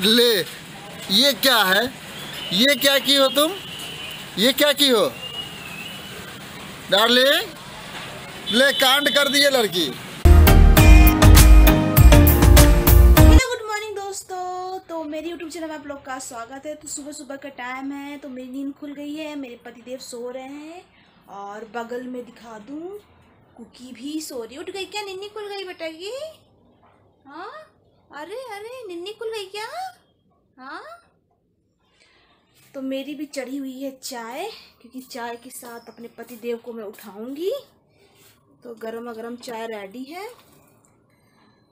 ले, ये क्या है? ये क्या की हो तुम? ये क्या की हो डार्लिंग? ले, कांड कर दिए लड़की। हेलो, गुड मॉर्निंग दोस्तों। तो मेरी यूट्यूब चैनल में आप लोग का स्वागत है। तो सुबह सुबह का टाइम है, तो मेरी नींद खुल गई है, मेरे पतिदेव सो रहे हैं और बगल में दिखा दूं कुकी भी सो रही। उठ गई क्या? निन्नी खुल गई बेटा की? हाँ, अरे अरे निन्नी खुल गई क्या? हाँ, तो मेरी भी चढ़ी हुई है चाय, क्योंकि चाय के साथ अपने पतिदेव को मैं उठाऊंगी। तो गर्मा गर्म चाय रेडी है,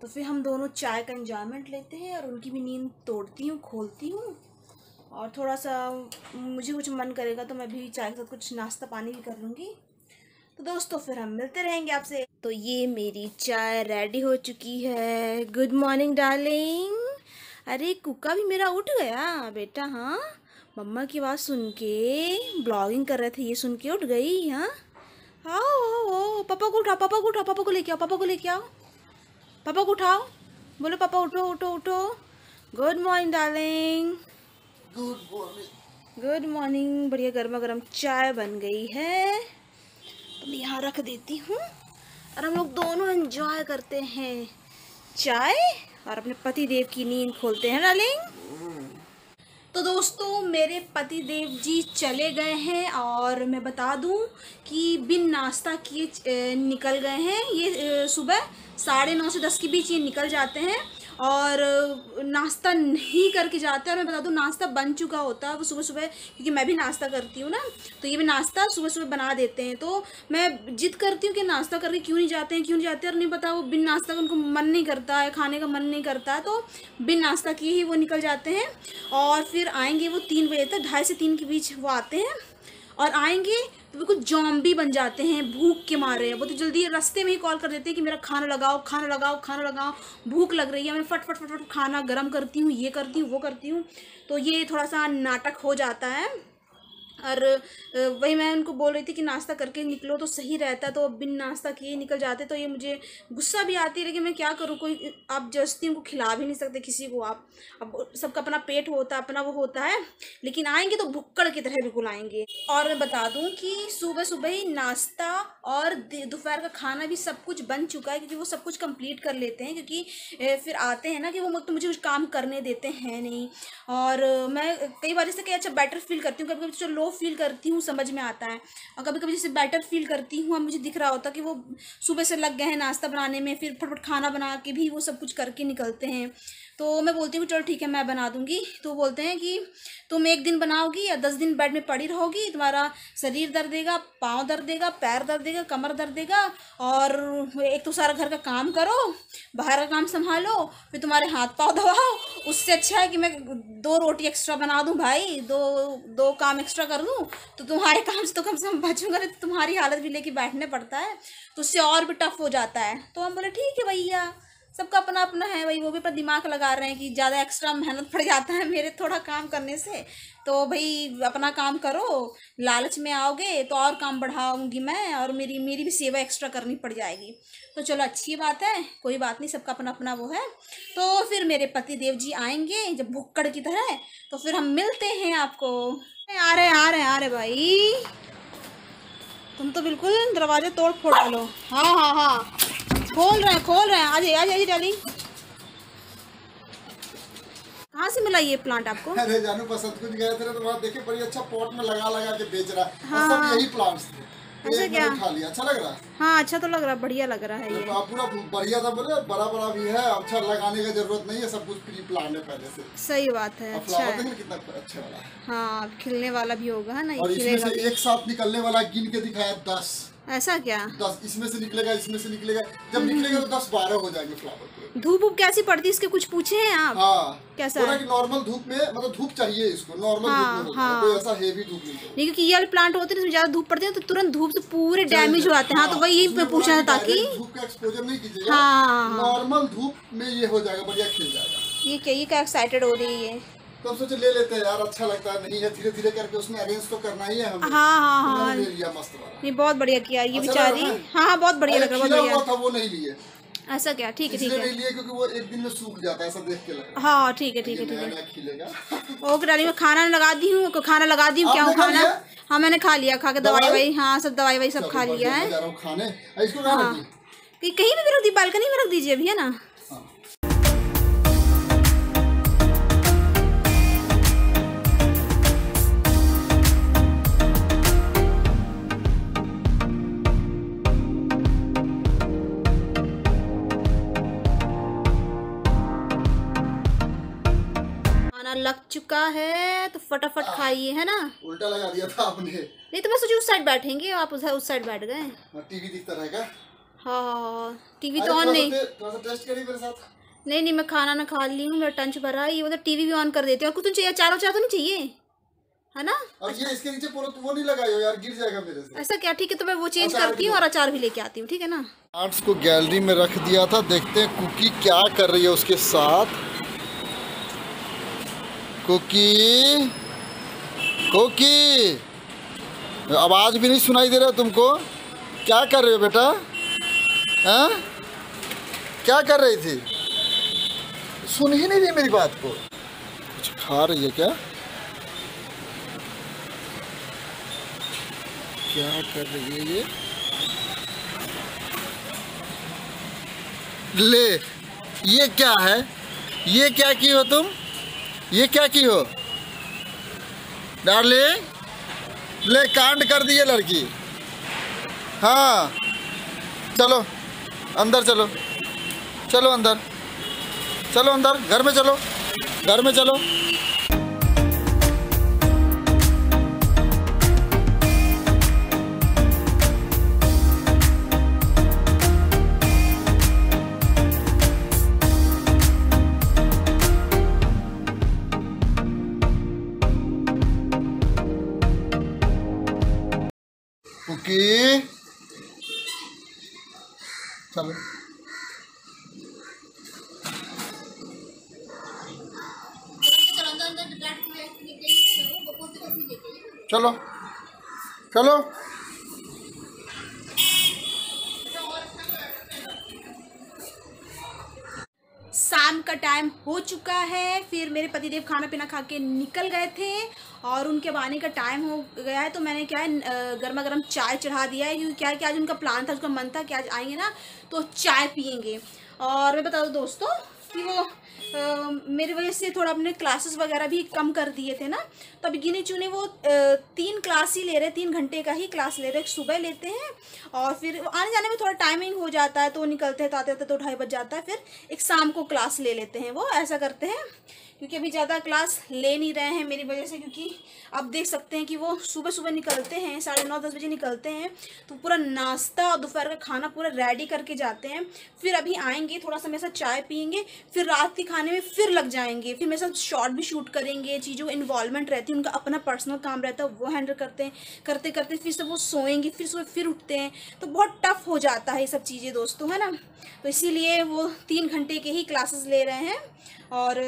तो फिर हम दोनों चाय का एंजॉयमेंट लेते हैं और उनकी भी नींद तोड़ती हूँ, खोलती हूँ। और थोड़ा सा मुझे कुछ मन करेगा तो मैं भी चाय के साथ कुछ नाश्ता पानी भी कर लूँगी। तो दोस्तों फिर हम मिलते रहेंगे आपसे। तो ये मेरी चाय रेडी हो चुकी है। Good morning darling. अरे कुका भी मेरा उठ गया बेटा। हाँ, मम्मा की आवाज़ सुन के ब्लॉगिंग कर रहे थे, ये सुन के उठ गई। हाँ, आओ पापा को उठाओ, पापा को उठाओ, पापा को लेके आओ, पापा को लेके आओ, पापा को उठाओ। बोलो पापा उठो उठो उठो। Good morning darling. Good morning. Good morning. बढ़िया गर्मा गर्म चाय बन गई है, तो मैं यहाँ रख देती हूँ और हम लोग दोनों एंजॉय करते हैं चाय और अपने पति देव की नींद खोलते हैं डार्लिंग। तो दोस्तों मेरे पति देव जी चले गए हैं और मैं बता दूं कि बिन नाश्ता किए निकल गए हैं। ये सुबह 9:30 से 10 के बीच ये निकल जाते हैं और नाश्ता नहीं करके जाते हैं। और मैं बता दूं नाश्ता बन चुका होता है वो सुबह सुबह, क्योंकि मैं भी नाश्ता करती हूँ ना, तो ये भी नाश्ता सुबह सुबह बना देते हैं। तो मैं जिद करती हूँ कि नाश्ता करके क्यों नहीं जाते हैं, क्यों नहीं जाते हैं, और नहीं पता वो बिन नाश्ता का उनको मन नहीं करता है, खाने का मन नहीं करता है, तो बिन नाश्ता किए ही वो निकल जाते हैं। और फिर आएंगे वो 3 बजे तक, 2:30 से 3 के बीच वो आते हैं और आएंगे तो बिल्कुल जॉम्बी बन जाते हैं भूख के मारे। वो तो जल्दी रास्ते में ही कॉल कर देते हैं कि मेरा खाना लगाओ, खाना लगाओ, खाना लगाओ, भूख लग रही है। मैं फट फट फट फट खाना गर्म करती हूँ, ये करती हूँ, वो करती हूँ। तो ये थोड़ा सा नाटक हो जाता है। और वही मैं उनको बोल रही थी कि नाश्ता करके निकलो तो सही रहता, तो बिन नाश्ता किए निकल जाते। तो ये मुझे गुस्सा भी आती है, लेकिन मैं क्या करूँ, कोई आप जस्ती उनको खिला भी नहीं सकते किसी को आप। अब सबका अपना पेट होता है, अपना वो होता है, लेकिन आएंगे तो भुक्कड़ की तरह बिल्कुल आएंगे। और मैं बता दूं कि सुबह सुबह ही नाश्ता और दोपहर का खाना भी सब कुछ बन चुका है, क्योंकि वो सब कुछ कंप्लीट कर लेते हैं, क्योंकि फिर आते हैं ना कि वो तो मुझे कुछ काम करने देते हैं नहीं। और मैं कई बार जैसे कि अच्छा बेटर फील करती हूँ, कभी कभी जो लो फील करती हूँ समझ में आता है, और कभी कभी जैसे बेटर फील करती हूँ, अब मुझे दिख रहा होता कि वो सुबह से लग गए हैं नाश्ता बनाने में, फिर फटफट खाना बना के भी वो सब कुछ करके निकलते हैं। तो मैं बोलती हूँ चलो ठीक है मैं बना दूँगी। तो बोलते हैं कि तुम 1 दिन बनाओगी या 10 दिन बेड में पड़ी रहोगी, तुम्हारा शरीर दर्द देगा, पाँव दर्द देगा, पैर दर्द देगा, कमर दर्द देगा, और एक तो सारा घर का काम करो, बाहर का काम संभालो, फिर तुम्हारे हाथ पाँव दबाओ। उससे अच्छा है कि मैं 2 रोटी एक्स्ट्रा बना दूं भाई, दो काम एक्स्ट्रा कर दूं, तो तुम्हारे काम से तो कम से कम बचूंगा, नहीं तो तुम्हारी हालत भी लेके बैठने पड़ता है, तो उससे और भी टफ हो जाता है। तो हम बोले ठीक है भैया, सबका अपना अपना है भाई। वो भी अपना दिमाग लगा रहे हैं कि ज़्यादा एक्स्ट्रा मेहनत पड़ जाता है मेरे थोड़ा काम करने से, तो भाई अपना काम करो, लालच में आओगे तो और काम बढ़ाऊंगी मैं, और मेरी भी सेवा एक्स्ट्रा करनी पड़ जाएगी। तो चलो अच्छी बात है, कोई बात नहीं, सबका अपना अपना वो है। तो फिर मेरे पति देव जी आएंगे जब भुक्कड़ की तरह, तो फिर हम मिलते हैं आपको। आ रहे आ रहे आ रहे भाई, तुम तो बिल्कुल दरवाजे तोड़ फोड़ डालो। हाँ हाँ हाँ, खोल रहे हैं। आ जाइए डार्लिंग। कहाँ से मिला ये प्लांट आपको? अरे जानू पसंद कुछ गए थे तो वहाँ देखे बड़ी अच्छा पॉट में लगा के बेच रहा है। हाँ, सब यही प्लांट्स थे, ऐसे क्या? उठा लिया, अच्छा लग रहा है। हाँ अच्छा तो लग रहा है, बढ़िया लग रहा है ये। तो पूरा बढ़िया था, बोले बड़ा बड़ा भी है, अच्छा लगाने का जरूरत नहीं है, सब कुछ प्री प्लान है पहले से। सही बात है, अच्छा है। कितना अच्छा वाला है। हाँ खिलने वाला भी होगा ना, और इसमें से एक साथ निकलने वाला गिन के दिखाया 10। ऐसा क्या? 10 इसमें से निकलेगा, इसमें से निकलेगा, जब निकलेगा तो 10-12 हो जाएंगे फ्लावर। धूप कैसी पड़ती है इसके, कुछ पूछे हैं आप? हाँ, कैसा है? कि नॉर्मल धूप में, मतलब धूप चाहिए इसको, नॉर्मल धूप में हाँ, कोई ऐसा हेवी धूप नहीं चाहिए। क्योंकि ये वाले प्लांट होते हैं इसमें ज्यादा धूप पड़ती है तो तुरंत धूप से पूरे डैमेज हो जाते हैं। हाँ तो वही मैं पूछा था, ताकि धूप का एक्सपोजर नहीं कीजिएगा। हाँ, नॉर्मल धूप में ये हो जाएगा, बढ़िया खिल जाएगा। ये क्या एक्साइटेड हो रही है। तो हम सोचे ले लेते हैं यार, अच्छा लगता है, नहीं है धीरे धीरे करके उसमें अरेंज तो करना ही है हमें। हाँ हाँ हाँ, ले लिया मस्त वाला। नहीं बहुत बढ़िया किया ये अच्छा बेचारी। हाँ हाँ बहुत बढ़िया लग रहा है, बहुत बढ़िया। था वो नहीं लिए। ऐसा क्या? ठीक है ठीक इसलिए है। नहीं लिए क्योंकि वो एक दिन में सूख जाता है, ऐसा देख के लगा। हाँ ठीक है ठीक है ठीक नया है। नया खिलेगा। ओके डार्लिंग, मैं खाना लगा दी हूँ, खाना लगा दी हूँ। क्या हूँ आपने खा खाना? लिया? हाँ मैंने खा लिया, खा के दवाई दवाई? वही, हाँ सब दवाई वही सब चलो, खा लिया मैं है। जा रहा हूँ खाने। इसको कहाँ हाँ रखी? कहीं भी रख दी, बालकनी में रख दीजिए अभी, है ना। हाँ। खाना लग चुका है तो फटाफट खाइए, है ना। उल्टा लगा दिया था आपने। नहीं तो मैं सोची उस साइड बैठेंगे, आप उस साइड बैठ गए। टीवी दिखता रहेगा। हाँ टीवी अरे तो ऑन नहीं। थोड़ा सा टेस्ट करिए मेरे साथ। नहीं नहीं, मैं खाना ना खा ली हूँ, मेरा टंच भरा है। ये मतलब टीवी भी ऑन कर देते हैं। और कुछ तो चाहिए, चारों चार तो नहीं चाहिए, है ना। और ये इसके नीचे पूरा वो नहीं लगाई हो यार, गिर जाएगा मेरे से। ऐसा क्या? ठीक है, तो मैं वो चेंज अचार करती हूँ और अचार भी लेके आती हूँ, ठीक है ना। आर्ट्स को गैलरी में रख दिया था, देखते हैं कुकी क्या कर रही है उसके साथ। कुकी, कुकी, आवाज भी नहीं सुनाई दे रहा तुमको? क्या कर रहे हो बेटा? हाँ, क्या कर रही थी? सुन ही नहीं रही मेरी बात को। कुछ खा रही है क्या? क्या कर रही है ये? ले, ये क्या है? ये क्या की हो तुम? ये क्या की हो डार्लिंग? ले, कांड कर दी है लड़की। हाँ चलो अंदर, चलो चलो अंदर, चलो अंदर, घर में चलो, घर में चलो। कुकी, चलो चलो चलो। शाम का टाइम हो चुका है। फिर मेरे पतिदेव खाना पीना खा के निकल गए थे और उनके आने का टाइम हो गया है। तो मैंने क्या है, गर्मा गर्म चाय चढ़ा दिया है, क्योंकि क्या है कि आज उनका प्लान था, उसका मन था कि आज आएंगे ना तो चाय पियेंगे। और मैं बता दूं दोस्तों कि वो मेरी वजह से थोड़ा अपने क्लासेस वगैरह भी कम कर दिए थे ना, तो अभी गिने चुने वो 3 क्लास ही ले रहे, 3 घंटे का ही क्लास ले रहे। एक सुबह लेते हैं और फिर आने जाने में थोड़ा टाइमिंग हो जाता है, तो निकलते हैं तो आते आते तो 2:30 बज जाता है। फिर एक शाम को क्लास ले लेते हैं, वो ऐसा करते हैं। क्योंकि अभी ज़्यादा क्लास ले नहीं रहे हैं मेरी वजह से, क्योंकि आप देख सकते हैं कि वो सुबह सुबह निकलते हैं, 9:30-10 बजे निकलते हैं, तो पूरा नाश्ता और दोपहर का खाना पूरा रेडी करके जाते हैं। फिर अभी आएंगे, थोड़ा सा मेरे साथ चाय पियेंगे, फिर रात के खाने में फिर लग जाएंगे, फिर मेरे साथ शॉर्ट भी शूट करेंगे। चीज़ों इन्वॉल्वमेंट रहती है, उनका अपना पर्सनल काम रहता है, वो हैंडल करते हैं। करते करते फिर से वो सोएंगे, फिर सुबह फिर उठते हैं, तो बहुत टफ हो जाता है ये सब चीज़ें दोस्तों, है ना। तो इसीलिए वो 3 घंटे के ही क्लासेस ले रहे हैं और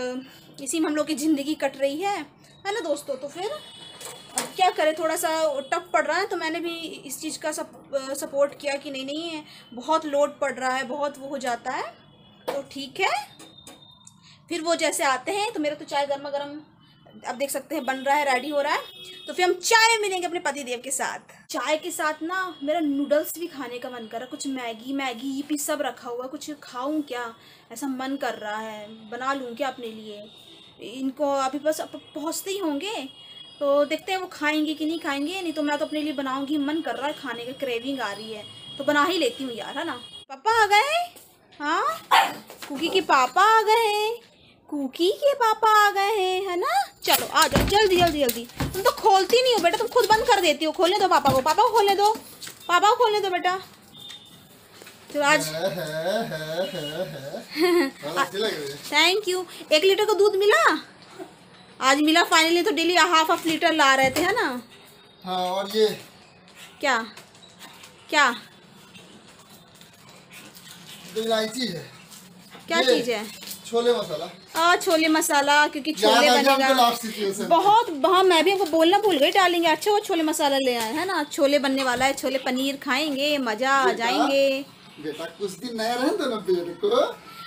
इसी में हम लोग की ज़िंदगी कट रही है ना दोस्तों। तो फिर अब क्या करें, थोड़ा सा टफ पड़ रहा है, तो मैंने भी इस चीज़ का सपोर्ट किया कि नहीं नहीं है, बहुत लोड पड़ रहा है, बहुत वो हो जाता है, तो ठीक है। फिर वो जैसे आते हैं तो मेरा तो चाय गर्मा गर्म अब देख सकते हैं बन रहा है, रेडी हो रहा है। तो फिर हम चाय मिलेंगे अपने पतिदेव के साथ। चाय के साथ ना मेरा नूडल्स भी खाने का मन कर रहा है, कुछ मैगी यीपी सब रखा हुआ है, कुछ खाऊं क्या, ऐसा मन कर रहा है। बना लूँ क्या अपने लिए? इनको अभी बस पहुँचते ही होंगे, तो देखते हैं वो खाएंगे कि नहीं खाएंगे। नहीं तो मैं तो अपने लिए बनाऊंगी, मन कर रहा है खाने का, क्रेविंग आ रही है, तो बना ही लेती हूँ यार, है ना। पापा आ गए? हाँ, कुकी के पापा आ गए, कुकी के पापा आ गए हैं, है ना। चलो आ जाओ जल्दी जल्दी जल्दी। तुम तो खोलती नहीं हो बेटा, तुम खुद बंद कर देती हो। खोलने दो पापा को, पापा को खोलने दो, पापा को खोलने दो बेटा। तो आज थैंक यू। 1 लीटर का दूध मिला आज, मिला फाइनली। तो डेली हाफ लीटर ला रहे थे, है ना। हाँ, और ये क्या क्या इलायची है। क्या चीज़ है? छोले मसाला। छोले मसाला, क्योंकि छोले बनेगा बहुत। हाँ मैं भी आपको बोलना भूल गई, डालेंगे। अच्छा वो छोले मसाला ले आए, है ना। छोले बनने वाला है, छोले पनीर खाएंगे, मज़ा आ जाएंगे, बेटा कुछ दिन नया रहे दो ना पेड़ को।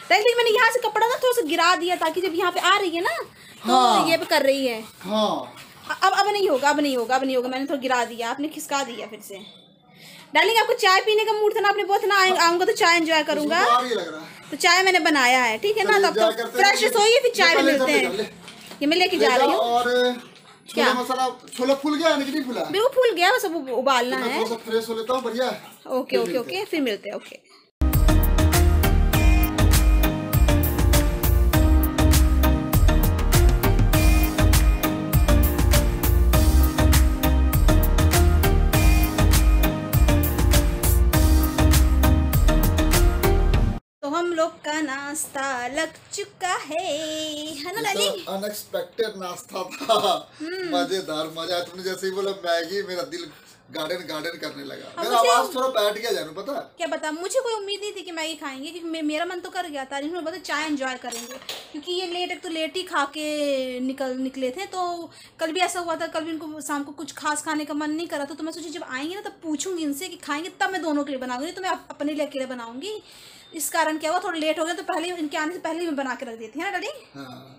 डार्लिंग मैंने यहाँ से कपड़ा ना थोड़ा सा गिरा दिया ताकि जब यहाँ पे आ रही है ना तो हाँ। ये भी कर रही है। हाँ अब नहीं होगा, अब नहीं होगा, अब नहीं होगा। मैंने थोड़ा गिरा दिया, आपने खिसका दिया फिर से। डार्लिंग आपको चाय पीने का मूड था ना, आपने बहुत ना आऊंगा तो चाय एंजॉय करूंगा, तो चाय मैंने बनाया है, ठीक है ना। तब तो फ्रेश होइए फिर चाय में मिलते हैं। ये मैं लेके जा रही हूँ। और छोले मसाला, छोला फूल गया है कि नहीं फूला? वो फूल गया, बस अब उबालना है। थोड़ा सा फ्रेश हो लेता हूँ, बढ़िया। ओके ओके ओके, फिर मिलते हैं। ओके हम लोग का नाश्ता लग चुका है ना डार्लिंग? अनएक्सपेक्टेड नाश्ता था, मजेदार, मजा आया। तुमने जैसे ही बोला मैगी, मेरा दिल गार्डन गार्डन करने लगा। मेरा आवाज थोड़ा बैठ गया जानू, पता क्या बता, मुझे कोई उम्मीद नहीं थी कि मैगी खाएंगे, क्योंकि मेरा मन तो कर गया था। इन्होंने बताया चाय एंजॉय करेंगे, क्योंकि ये एक तो लेट ही खा के निकले थे। तो कल भी ऐसा हुआ था, कल भी इनको शाम को कुछ खास खाने का मन नहीं करा था। तो मैं सोची जब आएंगे ना तब पूछूंगी इनसे कि खाएंगे, तब मैं दोनों के लिए बनाऊंगी, तो मैं अपने लिए अकेले बनाऊंगी। इस कारण क्या हुआ, थोड़ा लेट हो गया, तो पहले इनके आने से पहले मैं बना के रख देती है ना डार्लिंग। हाँ,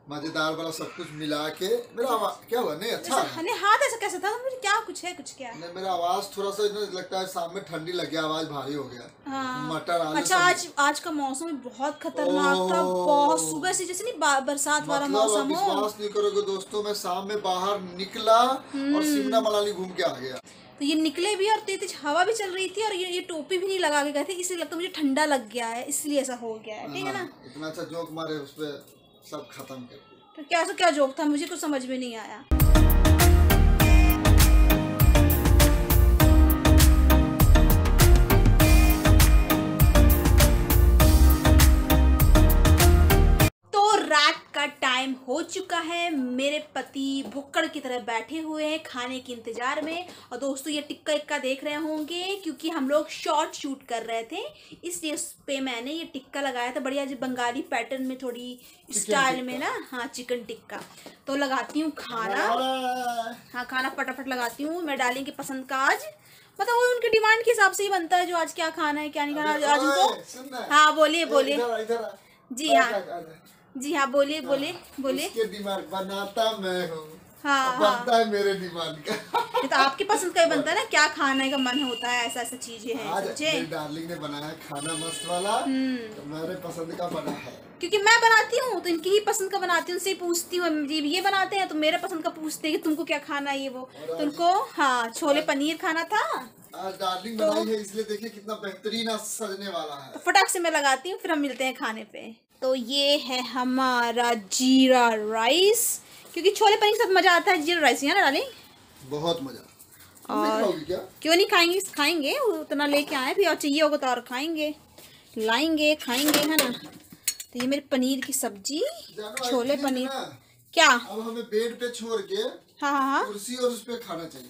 मजेदार वाला सब कुछ मिला के मेरा क्या हुआ नहीं अच्छा नहीं हाथ ऐसा कैसा था, मुझे क्या कुछ है कुछ क्या नहीं, मेरा आवाज थोड़ा सा लगता है शाम में ठंडी लग गया, आवाज भारी हो गया। हाँ। मटर आलू। अच्छा आज का मौसम बहुत खतरनाक था, बहुत सुबह से जैसे नहीं बरसात वाला मौसम हो। विश्वास नहीं करोगे दोस्तों, मैं शाम में बाहर निकला और शिमला मनाली घूम के आ गया। तो ये निकले भी और तेज हवा भी चल रही थी, और ये टोपी भी नहीं लगा के गए थे, इसलिए लगता मुझे ठंडा लग गया है, इसलिए ऐसा हो गया है। ठीक है ना? इतना अच्छा जोक मारे उस पर सब खत्म कर दिया। तो क्या जोक था, मुझे कुछ समझ में नहीं आया। रात का टाइम हो चुका है, मेरे पति भुक्कड़ की तरह बैठे हुए हैं खाने के इंतजार में। और दोस्तों ये टिक्का इक्का देख रहे होंगे, क्योंकि हम लोग शॉर्ट शूट कर रहे थे, इसलिए उस पे मैंने ये टिक्का लगाया था बढ़िया जो बंगाली पैटर्न में, थोड़ी स्टाइल में ना। हाँ चिकन टिक्का। तो लगाती हूँ खाना। हाँ खाना फटाफट लगाती हूँ मैं। डार्लिंग की पसंद का आज मतलब वो उनके डिमांड के हिसाब से ही बनता है, जो आज क्या खाना है क्या नहीं खाना आज उनको। हाँ बोलिए बोलिए। जी हाँ जी हाँ बोलिए बोलिए बोलिए। इसके दिमाग बनाता मैं हूँ। हाँ बनता है मेरे दिमाग का। ये तो आपके पसंद का ही बनता है ना, क्या खाने का मन होता है, ऐसा ऐसा चीजें हैं। आज मेरी डार्लिंग ने बनाया खाना मस्त वाला, तो मेरे पसंद का बना है। क्योंकि मैं बनाती हूँ तो इनकी ही पसंद का बनाती हूँ, उनसे पूछती हूँ। ये बनाते हैं तो मेरे पसंद का पूछते हैं कि तुमको क्या खाना है ये वो। तुमको हाँ छोले पनीर खाना था आज डार्लिंग बनाई है, इसलिए देखिए कितना बेहतरीन सजने वाला है। फटाक से मैं लगाती हूँ, फिर हम मिलते हैं खाने पे। तो ये है हमारा जीरा राइस, क्योंकि छोले पनीर के साथ मजा आता है जीरा राइस, है ना डार्लिंग? बहुत मजा। और क्या? क्यों नहीं खाएंगे, खाएंगे उतना लेके आए, फिर और चाहिए होगा तो और खाएंगे, लाएंगे खाएंगे, है ना। तो ये मेरे पनीर की सब्जी, छोले पनीर। क्या अब हमें बेड पे छोड़ के हाँ कुर्सी और उस पे खाना चाहिए।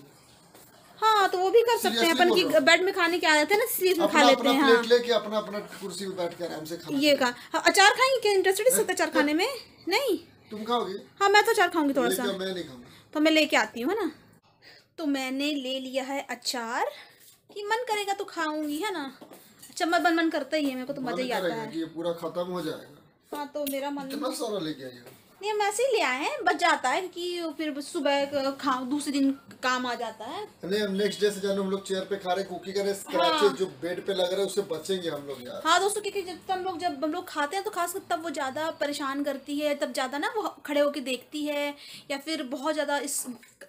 हाँ तो वो भी कर सकते हैं अपन की बेड में खाने की आदत है ना, इसलिए इसमें खा लेते हैं। प्लेट लेके अपना अपना कुर्सी पे बैठ के आराम से खाना। ये का अचार खाएंगे क्या? इंटरेस्टेड है अचार खाने में? नहीं तुम खाओगे? हाँ मैं तो अचार खाऊंगी थोड़ा सा। मैं नहीं खाऊंगा। तो मैं लेके आती हूँ, है ना। तो मैंने ले लिया है अचार, कि मन करेगा तो खाऊंगी, है ना। अच्छा मन करता ही है मेरे को, तो मजा ही आता है। ये पूरा खत्म हो जाएगा। हाँ तो मेरा मन इतना सारा लेके आई हो। नहीं हम ऐसे ही ले आए हैं, बच जाता है, क्योंकि फिर सुबह दूसरे दिन काम आ जाता है। नहीं हम नेक्स्ट डे से जाने, हम लोग चेयर पे खा रहे कुकी कर रहे, स्क्रैचेस जो बेड पे लग रहे हैं उससे बचेंगे हम लोग यार। हाँ दोस्तों, क्योंकि जब हम लोग खाते हैं तो खासकर तब वो ज़्यादा परेशान करती है, तब ज़्यादा ना वो खड़े होके देखती है, या फिर बहुत ज़्यादा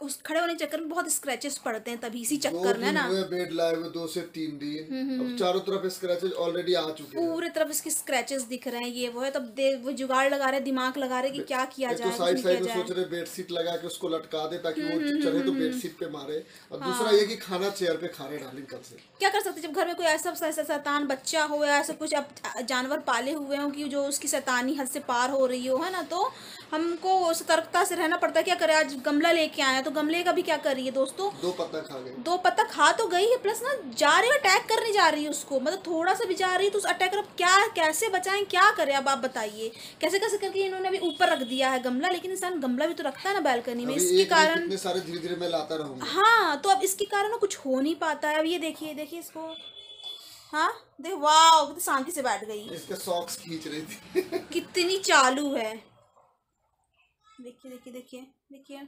उस खड़े होने के चक्कर में बहुत स्क्रैचेस पड़ते हैं, तभी इसी चक्कर में ना। बेड लाए हुए 2 से 3 दिन, अब चारों तरफ स्क्रैचेस ऑलरेडी आ चुके हैं, पूरे तरफ इसके स्क्रैचेस दिख रहे हैं, ये वो है। तब वो जुगाड़ लगा रहे, दिमाग लगा रहे कि क्या किया जाए। साइड में सोच रहे बेडशीट लगा के उसको लटका दे ताकि वो चढ़े तो बेडशीट पे मारे, और दूसरा ये कि खाना चेयर पे खा रहे डार्लिंग कब से। क्या कर सकते जब घर में कोई ऐसा शैतान बच्चा हो या ऐसा कुछ जानवर पाले हुए हो कि जो उसकी शैतानी हद से पार हो रही हो, है ना। तो हमको सतर्कता से रहना पड़ता है। क्या करे, आज गमला लेके आया तो गमले का भी क्या कर रही है दोस्तों, 2 पत्ता खा गई। 2 पत्ता खा तो गई है, प्लस ना जा रही है अटैक करने जा रही है उसको, मतलब थोड़ा सा भी जा रही है तो उस अटैक कर। क्या कैसे बचाएं, क्या करें अब आप बताइए। कैसे कैसे करके इन्होंने अभी ऊपर रख दिया है गमला, लेकिन इंसान गमला भी तो रखता है ना बालकनी में, इसके कारण इतने सारे धीरे-धीरे मैं लाता रहूंगा। हाँ तो अब इसके कारण कुछ हो नहीं पाता है। अब ये देखिए इसको, हाँ देख, वाह कितनी शांति से बैठ गई। इसके सॉक्स खींच रही थी। कितनी चालू है, देखिए देखिए देखिए देखिए।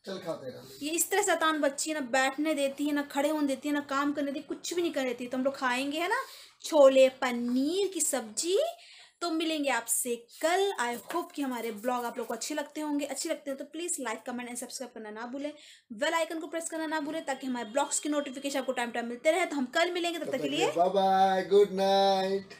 चल खाते रहो। ये इस तरह शैतान बच्ची है ना, बैठने देती है ना, खड़े होने देती है ना, काम करने देती, कुछ भी नहीं करने देती। तो हम लोग खाएंगे है ना छोले पनीर की सब्जी। तो मिलेंगे आपसे कल। आई होप कि हमारे ब्लॉग आप लोग को अच्छे लगते होंगे। अच्छे लगते हो तो please like comment and subscribe करना ना भूलें। बेल आइकन को प्रेस करना ना भूलें, ताकि हमारे ब्लॉग्स की नोटिफिकेशन आपको टाइम टाइम मिलते रहे। तो हम कल मिलेंगे, तब तक के लिए बाय बाय, गुड नाइट।